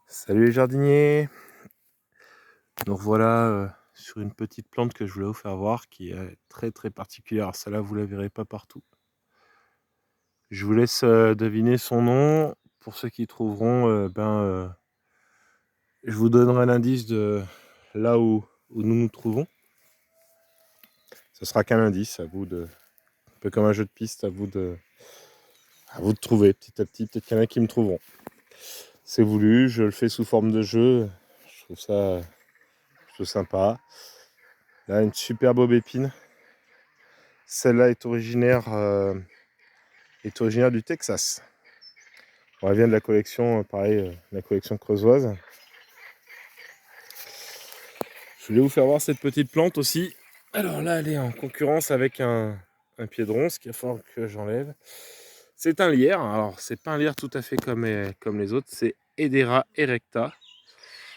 Salut les jardiniers. Donc voilà, sur une petite plante que je voulais vous faire voir qui est très très particulière. Celle-là, vous la verrez pas partout. Je vous laisse deviner son nom. Pour ceux qui trouveront, je vous donnerai l'indice de là où nous nous trouvons. Ce sera qu'un indice, à vous de, un peu comme un jeu de piste, à vous de trouver petit à petit. Peut-être qu'il y en a qui me trouveront. C'est voulu, je le fais sous forme de jeu. Je trouve ça plutôt sympa. Là, une superbe aubépine. Celle-là est originaire du Texas. On vient de la collection, pareil, la collection creusoise. Je voulais vous faire voir cette petite plante aussi. Alors là, elle est en concurrence avec un piédron, ce qu'il faut que j'enlève. C'est un lierre. Alors, c'est pas un lierre tout à fait comme les autres, c'est Hedera erecta.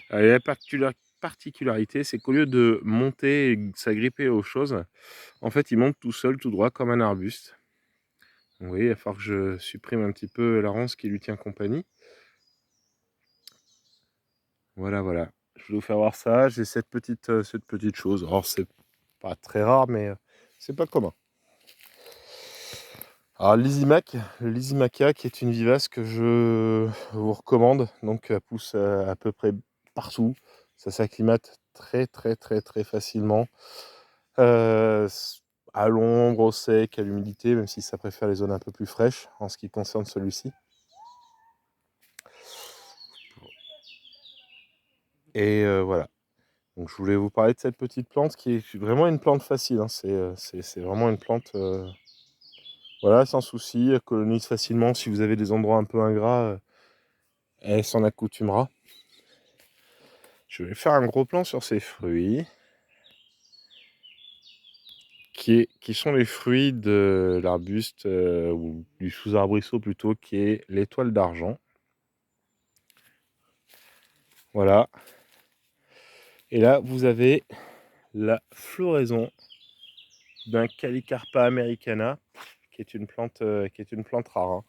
La particularité, c'est qu'au lieu de monter et s'agripper aux choses, en fait, il monte tout seul, tout droit, comme un arbuste. Donc, vous voyez, il va falloir que je supprime un petit peu la ronce qui lui tient compagnie. Voilà, voilà. Je vais vous faire voir ça. J'ai cette petite chose. Alors, c'est pas très rare, mais c'est pas commun. Alors, le Lysimakia, qui est une vivace que je vous recommande. Donc, elle pousse à peu près partout. Ça s'acclimate très, très, très, très facilement. Euh, à l'ombre, au sec, à l'humidité, même si ça préfère les zones un peu plus fraîches en ce qui concerne celui-ci. Et voilà. Donc je voulais vous parler de cette petite plante qui est vraiment une plante facile. Hein. C'est vraiment une plante voilà, sans souci. Elle colonise facilement. Si vous avez des endroits un peu ingrats, elle s'en accoutumera. Je vais faire un gros plan sur ses fruits. Qui sont les fruits de l'arbuste ou du sous-arbrisseau plutôt, qui est l'étoile d'argent. Voilà. Et là, vous avez la floraison d'un Calicarpa americana, qui est une plante rare. Hein.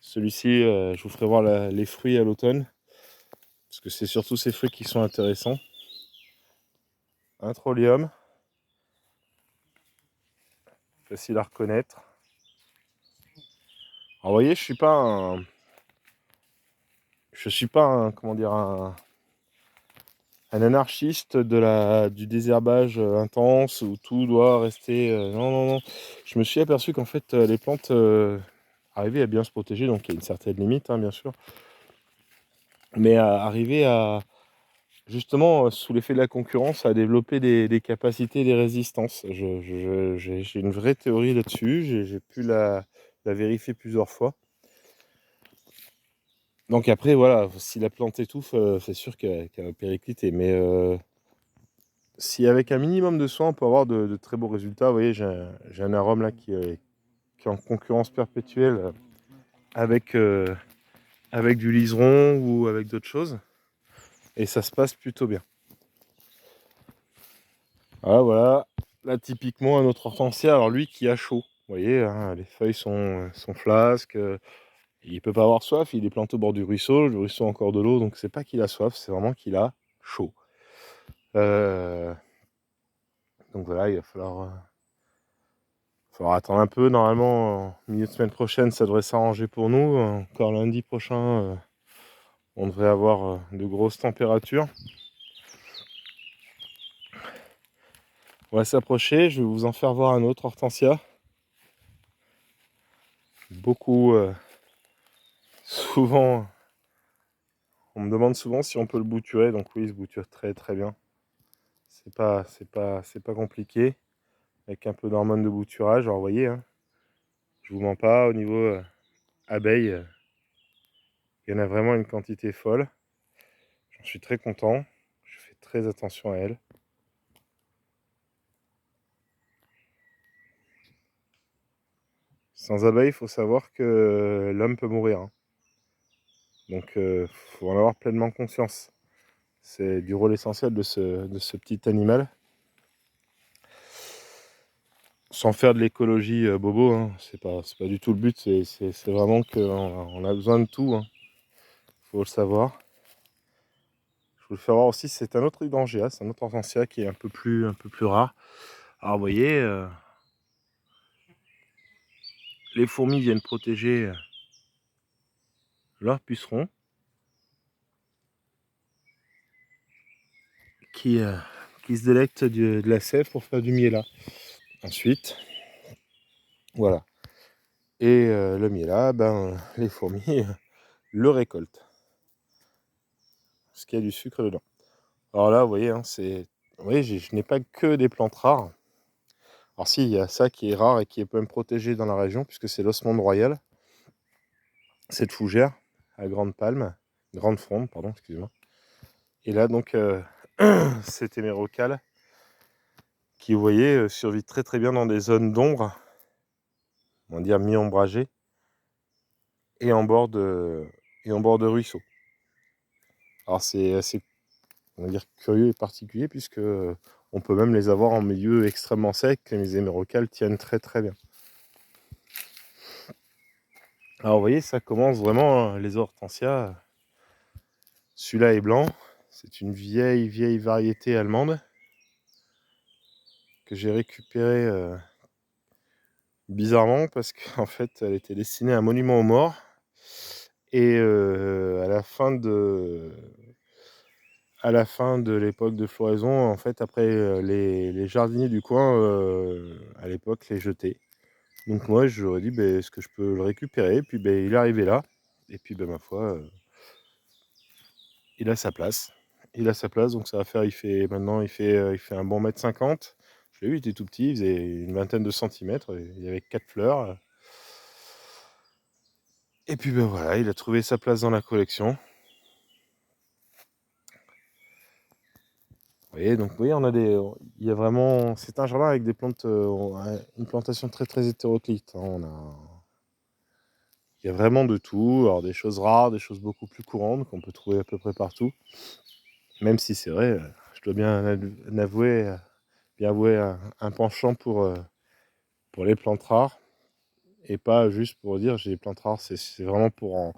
Celui-ci, je vous ferai voir les fruits à l'automne, parce que c'est surtout ces fruits qui sont intéressants. Un trollium, facile à reconnaître. Alors, vous voyez, je suis pas comment dire, un anarchiste du désherbage intense où tout doit rester. Non, non, non. Je me suis aperçu qu'en fait, les plantes arrivaient à bien se protéger, donc il y a une certaine limite, hein, bien sûr. Mais arriver à, justement, sous l'effet de la concurrence, à développer des capacités, des résistances. J'ai une vraie théorie là-dessus, j'ai pu la vérifier plusieurs fois. Donc après, voilà, si la plante étouffe, c'est sûr qu'elle va péricliter. Mais si avec un minimum de soin, on peut avoir de très beaux résultats. Vous voyez, j'ai un arôme là qui est en concurrence perpétuelle avec, avec du liseron ou avec d'autres choses. Et ça se passe plutôt bien. Voilà, voilà. Là, typiquement, un autre hortensia, alors lui qui a chaud. Vous voyez, hein, les feuilles sont flasques. Il peut pas avoir soif, il est planté au bord du ruisseau. Le ruisseau a encore de l'eau, donc c'est pas qu'il a soif, c'est vraiment qu'il a chaud. Donc voilà, il va falloir attendre un peu. Normalement, en milieu de semaine prochaine, ça devrait s'arranger pour nous. Encore lundi prochain, on devrait avoir de grosses températures. On va s'approcher. Je vais vous en faire voir un autre hortensia. Beaucoup, souvent, on me demande souvent si on peut le bouturer. Donc oui, il se bouture très très bien. C'est pas compliqué. Avec un peu d'hormones de bouturage. Alors vous voyez, hein, je vous mens pas. Au niveau abeilles, il y en a vraiment une quantité folle. J'en suis très content. Je fais très attention à elles. Sans abeilles, il faut savoir que l'homme peut mourir. Hein. Donc, il faut en avoir pleinement conscience. C'est du rôle essentiel de ce petit animal. Sans faire de l'écologie bobo, hein. C'est pas du tout le but. C'est vraiment qu'on a besoin de tout. Hein. Faut le savoir. Je voulais faire voir aussi, c'est un autre hydrangea, c'est un autre hortensia qui est un peu plus rare. Alors vous voyez, les fourmis viennent protéger leurs pucerons qui se délectent de la sève pour faire du miel. Ensuite, voilà. Et le miel, ben, les fourmis le récoltent. Parce qu'il y a du sucre dedans. Alors là, vous voyez, hein, je n'ai pas que des plantes rares. Alors si, il y a ça qui est rare et qui est même protégé dans la région, puisque c'est l'osmande royale. Cette fougère à grande palme, grande fronde, pardon, excusez-moi. Et là, donc, cet hémérocale qui, vous voyez, survit très très bien dans des zones d'ombre, on va dire mi-ombragées, et en bord de ruisseaux. Alors c'est assez, on va dire, curieux et particulier, puisque on peut même les avoir en milieu extrêmement sec. Les hémérocales tiennent très très bien. Alors vous voyez, ça commence vraiment, les hortensias. Celui-là est blanc, c'est une vieille variété allemande que j'ai récupérée bizarrement parce qu'en fait elle était destinée à un monument aux morts. Et à la fin de l'époque de floraison, en fait, après, les jardiniers du coin, à l'époque, les jetaient. Donc moi, je leur ai dit: «Beh, est-ce que je peux le récupérer?» Et puis, beh, il est arrivé là et puis, ma foi, il a sa place. Il a sa place, donc ça va faire, il fait un bon 1,50 m. Je l'ai vu, il était tout petit, il faisait une vingtaine de centimètres, il y avait 4 fleurs. Et puis, voilà, il a trouvé sa place dans la collection. Vous voyez, donc oui, il y a vraiment, c'est un jardin avec des plantes, une plantation très très hétéroclite, hein. Il y a vraiment de tout, alors des choses rares, des choses beaucoup plus courantes qu'on peut trouver à peu près partout. Même si c'est vrai, je dois bien avouer, un penchant pour les plantes rares, et pas juste pour dire j'ai des plantes rares, c'est vraiment pour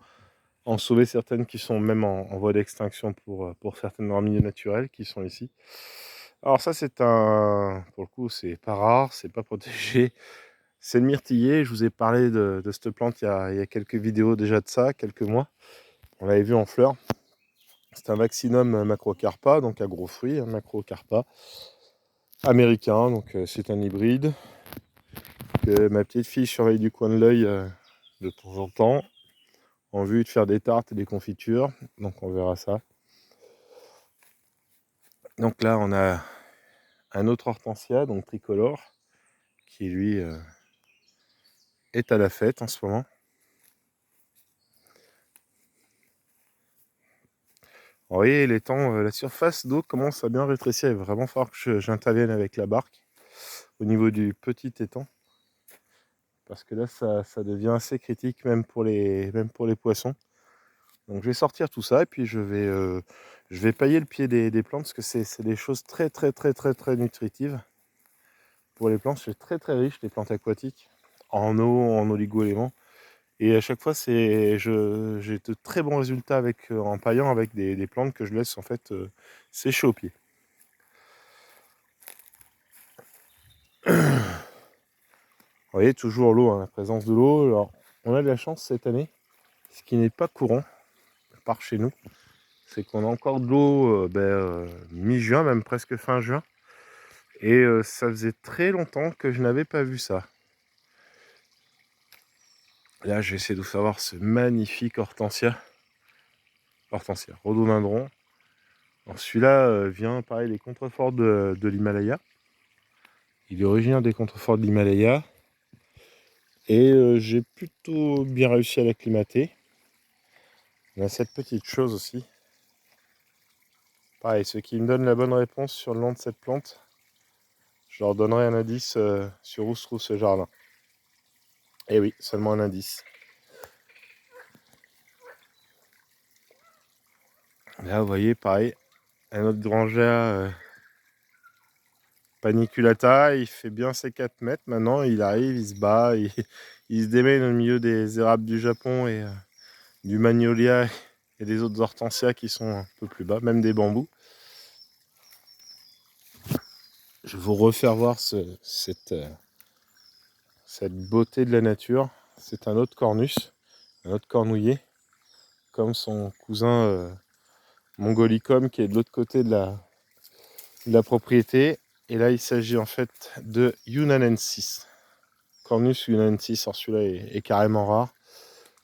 en sauver certaines qui sont même en voie d'extinction pour certaines dans le milieu naturel qui sont ici. Alors ça, pour le coup, c'est pas rare, c'est pas protégé. C'est le myrtillier. Je vous ai parlé de cette plante il y a quelques vidéos déjà de ça, quelques mois. On l'avait vu en fleurs. C'est un Vaccinum macrocarpa, donc à gros fruits, un macrocarpa américain. Donc c'est un hybride que ma petite fille surveille du coin de l'œil de temps en temps, en vue de faire des tartes et des confitures. Donc on verra ça. Donc là, on a un autre hortensia, donc tricolore, qui lui est à la fête en ce moment. Vous voyez, la surface d'eau commence à bien rétrécir. Il va vraiment falloir que j'intervienne avec la barque au niveau du petit étang. Parce que là, ça devient assez critique, même pour les poissons. Donc je vais sortir tout ça et puis je vais pailler le pied des plantes, parce que c'est des choses très très très très très nutritives pour les plantes. C'est très très riche, les plantes aquatiques, en eau, en oligo-éléments. Et à chaque fois, j'ai de très bons résultats en paillant avec des plantes que je laisse en fait sécher au pied. Vous voyez, toujours l'eau, hein, la présence de l'eau. Alors, on a de la chance cette année, ce qui n'est pas courant, par chez nous, c'est qu'on a encore de l'eau mi-juin, même presque fin juin. Et ça faisait très longtemps que je n'avais pas vu ça. Là, je vais essayer de vous faire voir ce magnifique hortensia, rhododendron. Alors celui-là vient, pareil, des contreforts de l'Himalaya. Il est originaire des contreforts de l'Himalaya. Et j'ai plutôt bien réussi à l'acclimater. On a cette petite chose aussi. Pareil, ceux qui me donnent la bonne réponse sur le nom de cette plante, je leur donnerai un indice sur où se trouve ce jardin. Et oui, seulement un indice. Là, vous voyez, pareil, un autre grangea paniculata, il fait bien ses 4 mètres. Maintenant, il arrive, il se bat, il se démène au milieu des érables du Japon et du magnolia Il y a des autres hortensias qui sont un peu plus bas, même des bambous. Je vais vous refaire voir cette beauté de la nature. C'est un autre cornus, un autre cornouiller, comme son cousin mongolicum qui est de l'autre côté de la propriété. Et là, il s'agit en fait de Yunanensis. Cornus Yunanensis, alors celui-là est carrément rare.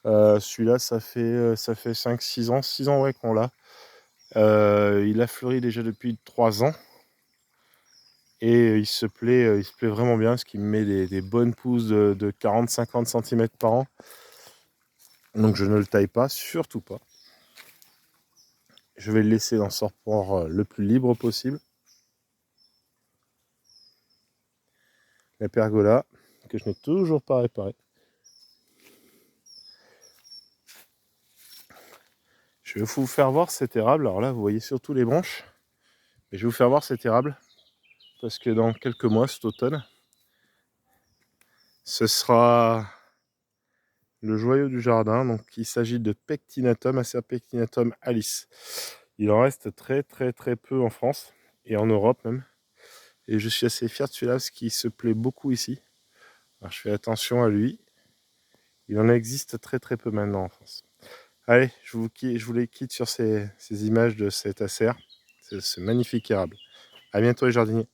Celui-là, ça fait 5-6 ans, 6 ans ouais, qu'on l'a. Il a fleuri déjà depuis 3 ans. Et il se plaît vraiment bien, parce qu'il me met des bonnes pousses de 40-50 cm par an. Donc je ne le taille pas, surtout pas. Je vais le laisser dans son rapport le plus libre possible. La pergola, que je n'ai toujours pas réparée. Je vais vous faire voir cet érable. Alors là, vous voyez surtout les branches. Mais je vais vous faire voir cet érable. Parce que dans quelques mois, cet automne, ce sera le joyau du jardin. Donc il s'agit de Pectinatum, Acerpectinatum alice. Il en reste très peu en France et en Europe même. Et je suis assez fier de celui-là parce qu'il se plaît beaucoup ici. Alors je fais attention à lui. Il en existe très peu maintenant en France. Allez, je vous les quitte sur ces images de cet acer, ce magnifique érable. À bientôt les jardiniers.